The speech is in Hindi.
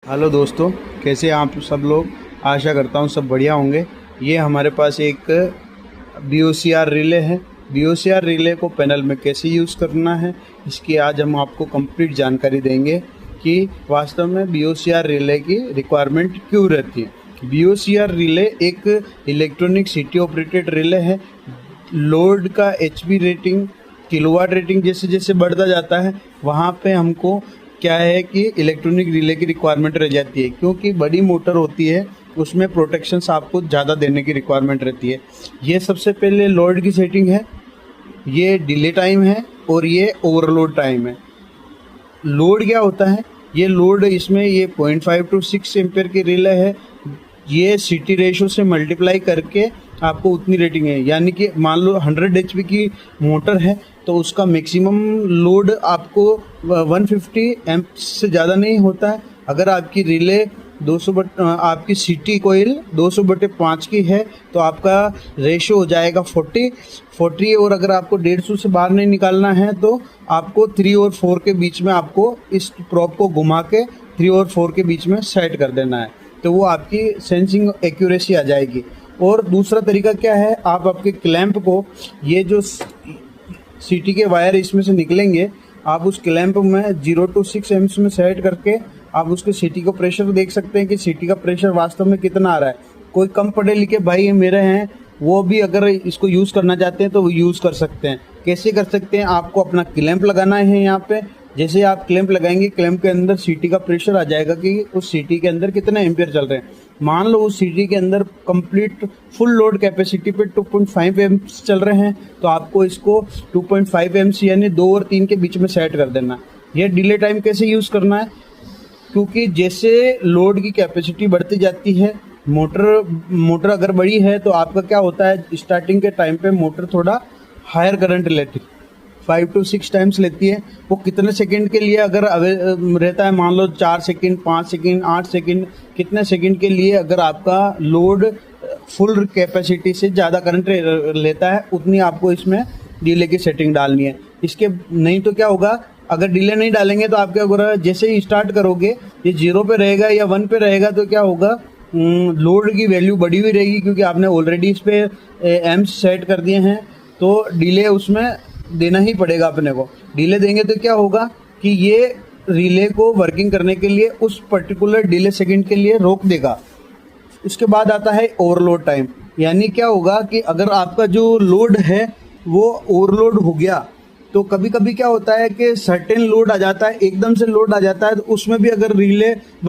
हेलो दोस्तों, कैसे आप सब लोग। आशा करता हूँ सब बढ़िया होंगे। ये हमारे पास एक BOCR रिले है। BOCR रिले को पैनल में कैसे यूज़ करना है, इसकी आज हम आपको कंप्लीट जानकारी देंगे कि वास्तव में BOCR रिले की रिक्वायरमेंट क्यों रहती है। BOCR रिले एक इलेक्ट्रॉनिक सिटी ऑपरेटेड रिले है। लोड का HP रेटिंग, किलोवाट रेटिंग जैसे जैसे बढ़ता जाता है, वहाँ पे हमको क्या है कि इलेक्ट्रॉनिक रिले की रिक्वायरमेंट रह जाती है, क्योंकि बड़ी मोटर होती है उसमें प्रोटेक्शंस आपको ज़्यादा देने की रिक्वायरमेंट रहती है। ये सबसे पहले लोड की सेटिंग है, ये डिले टाइम है और ये ओवरलोड टाइम है। लोड क्या होता है, ये लोड इसमें ये 0.5 to 6 एम्पेयर की रिले है। ये सिटी रेशो से मल्टीप्लाई करके आपको उतनी रेटिंग है, यानी कि मान लो 100 HP की मोटर है तो उसका मैक्सिमम लोड आपको 150 एम्प से ज़्यादा नहीं होता है। अगर आपकी रिले आपकी सिटी कोयल 200/5 की है तो आपका रेशो हो जाएगा 40, और अगर आपको 150 से बाहर नहीं निकालना है तो आपको 3 और 4 के बीच में आपको इस प्रॉप को घुमा के 3 और 4 के बीच में सेट कर देना है, तो वो आपकी सेंसिंग एक्यूरेसी आ जाएगी। और दूसरा तरीका क्या है, आप आपके क्लैंप को, ये जो सिटी के वायर इसमें से निकलेंगे, आप उस क्लैंप में 0 to 6 एम्प्स में सेट करके आप उसके सिटी का प्रेशर देख सकते हैं कि सिटी का प्रेशर वास्तव में कितना आ रहा है। कोई कम पढ़े लिखे भाई मेरे हैं, वो भी अगर इसको यूज़ करना चाहते हैं तो वो यूज़ कर सकते हैं। कैसे कर सकते हैं, आपको अपना क्लैंप लगाना है यहाँ पे। जैसे आप क्लैंप लगाएंगे, क्लैंप के अंदर सिटी का प्रेशर आ जाएगा कि उस सिटी के अंदर कितना एम्पियर चल रहे हैं। मान लो उस सिटी के अंदर कंप्लीट फुल लोड कैपेसिटी पे 2.5 एम्प्स चल रहे हैं, तो आपको इसको 2.5 एम्प्स यानी 2 और 3 के बीच में सेट कर देना। यह डिले टाइम कैसे यूज़ करना है, क्योंकि जैसे लोड की कैपेसिटी बढ़ती जाती है, मोटर अगर बड़ी है तो आपका क्या होता है, स्टार्टिंग के टाइम पे मोटर थोड़ा हायर करंट लेती है, 5 to 6 टाइम्स लेती है। वो कितने सेकंड के लिए अगर रहता है, मान लो 4 सेकंड, 5 सेकंड, 8 सेकंड, कितने सेकंड के लिए अगर आपका लोड फुल कैपेसिटी से ज़्यादा करंट लेता है, उतनी आपको इसमें डिले की सेटिंग डालनी है। इसके नहीं तो क्या होगा, अगर डिले नहीं डालेंगे तो आप क्या होगा, जैसे ही स्टार्ट करोगे ये 0 पे रहेगा या 1 पे रहेगा, तो क्या होगा, लोड की वैल्यू बढ़ी हुई रहेगी, क्योंकि आपने ऑलरेडी इस पे एम्प्स सेट कर दिए हैं, तो डिले उसमें देना ही पड़ेगा अपने को। डिले देंगे तो क्या होगा कि ये रिले को वर्किंग करने के लिए उस पर्टिकुलर डिले सेकंड के लिए रोक देगा। उसके बाद आता है ओवरलोड टाइम, यानी क्या होगा कि अगर आपका जो लोड है वो ओवरलोड हो गया, तो कभी कभी क्या होता है कि सर्टेन लोड आ जाता है, एकदम से लोड आ जाता है, तो उसमें भी अगर रिले